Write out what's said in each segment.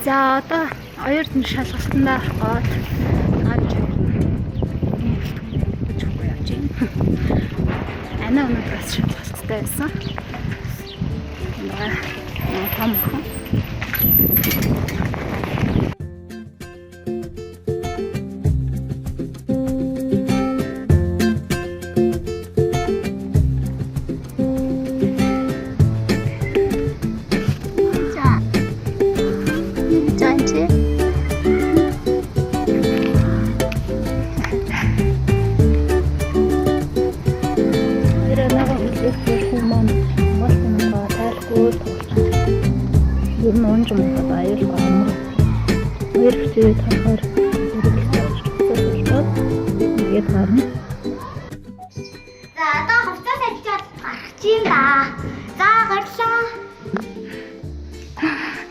За одоо оюурд нь шалгалтандаа ороход гарч явахгүй явж байна. Анаа өнөөдөр бас шалгалттай байсан. Том хон.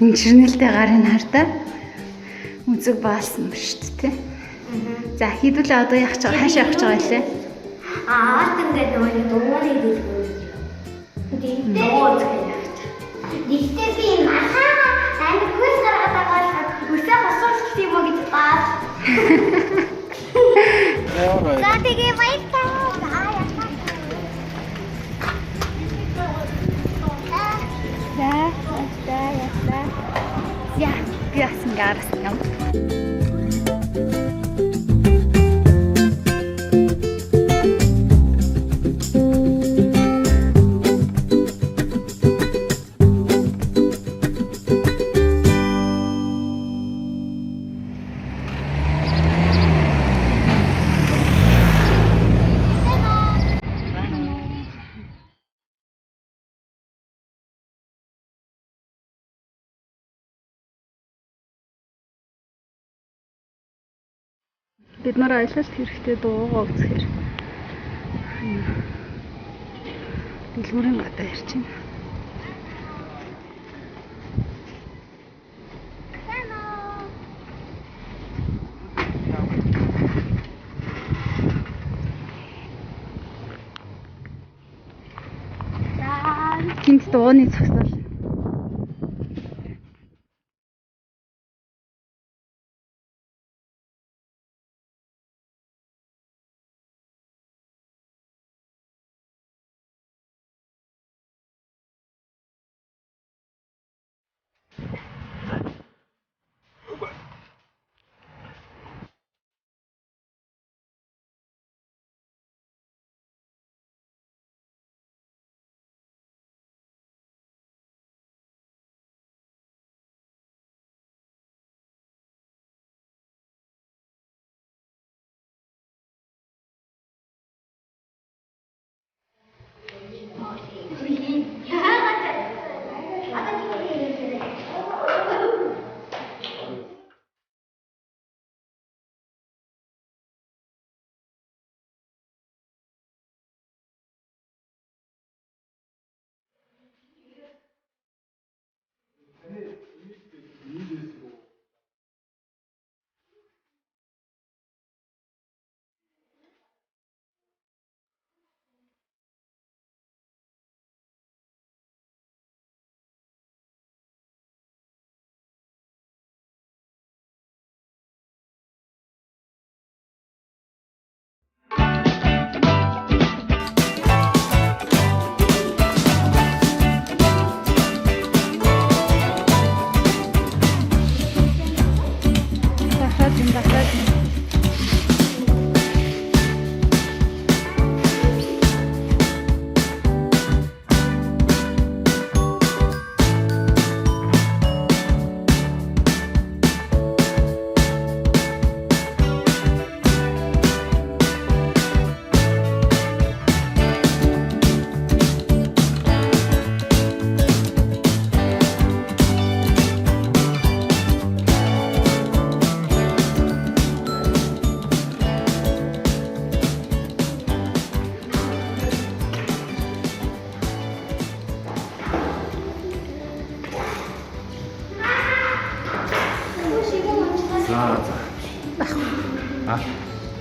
Энэ чирнэлтэй гарын хартаа үзэг баасан ба шүү дээ. За хийдүүлээ одоо яах гэж байгаа хаашаа явах гэж байгаа лээ. Арт ингээд нөгөө дуурайг хэлгүй. Дээрээ Дихтэй би махаа тань хүс гаргаад байгаа хүсээ босуулчих юм уу гэж баа. За тэгээ баярлалаа. Ja, wir sind gar nicht. Бид нар аялалт хэрэгтэй дуугаа үзэхээр дэлгүүрийн гадаа ярьж байна. Гинт дууны зогсоол.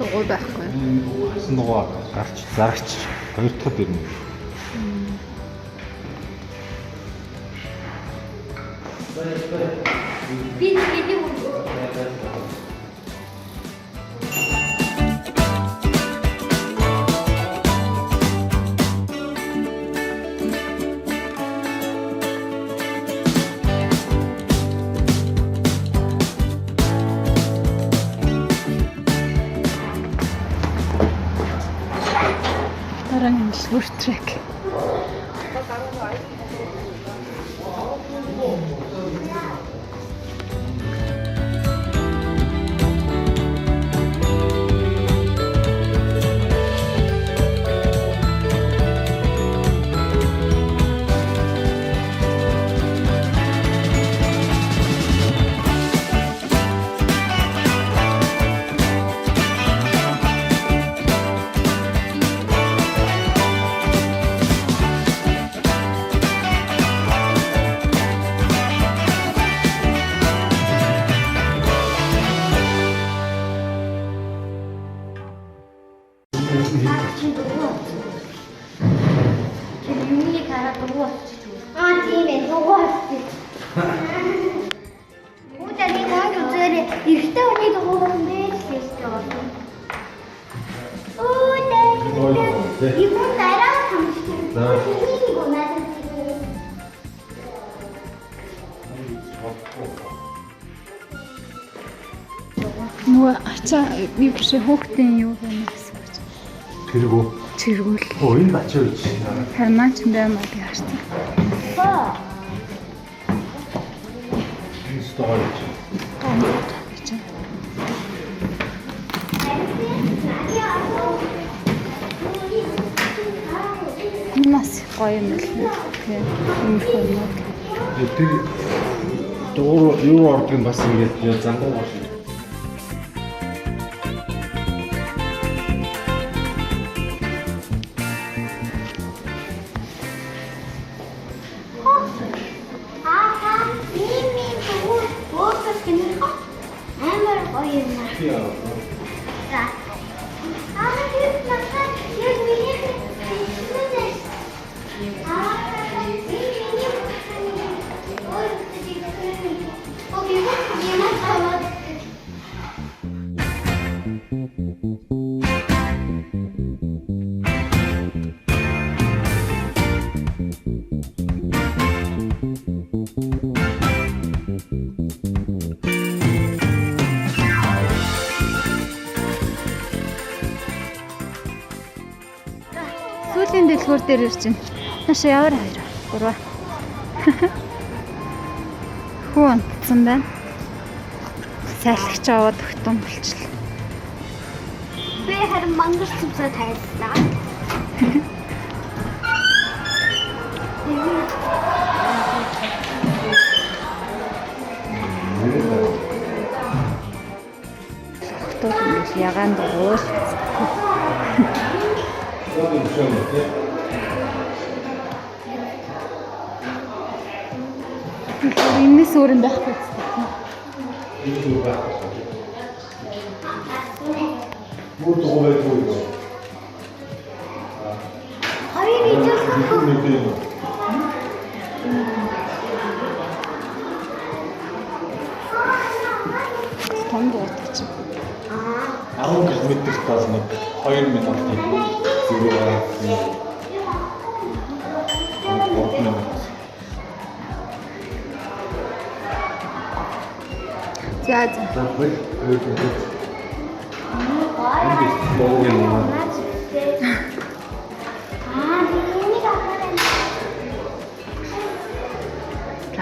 Дугуй байхгүй. Хасан дугуй гарч зарагч хоёр дахь ирнэ. Би тэгээд үү. Дараагийн дэлгүүр трек. Миний хараа дугуй болчих үү? Тийм ээ, дугуй болчих. Үүдээ нэг хоног үзээрэй. Эрэгтэй хүний дугуй болсон байж хэлтэй болно. Үүдээ. Ийм дараа хамжтай. Миний гонаад. Нөгөө ачаа юу биш хөөхтэн юу байна гэсэн үг. Тэргүү. Чиргүүл. Оо энэ ачаа үуч. Хармаач баймаа би харсан. Энэ стори. Нас гоё юм л. Тийм. Иймэрхүү юм. Тэр дуур юу ордог бас ингэж зангуу байна. Сүүлийн дэлгүүр дээр ирж байна. Нааш яваар хоёр. Гурваа. Хүү онцсон байна. Сайлгч аваад өгтөн болчихлоо. Би харин мангар цэвсээ тайллаа. Хтууд ингэж ягаан дуул. Энэс өөрөнд байхгүй. Хоёр идэл Том дуутгач. 10 км тал нэг 2 минутын зүрх байна. За.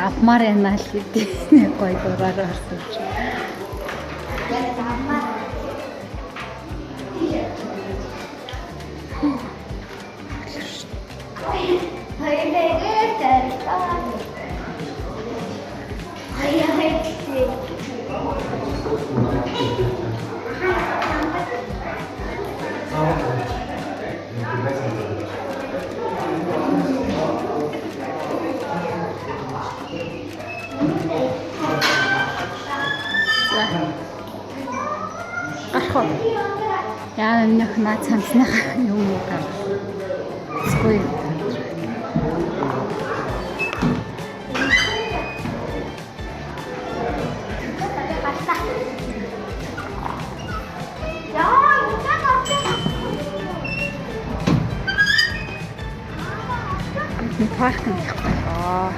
Авмаар яна л гэдэг гоё дураар орсон чи. Яа нөх наа цамцных юм уу гэх. Ской. Парк нэх болоо.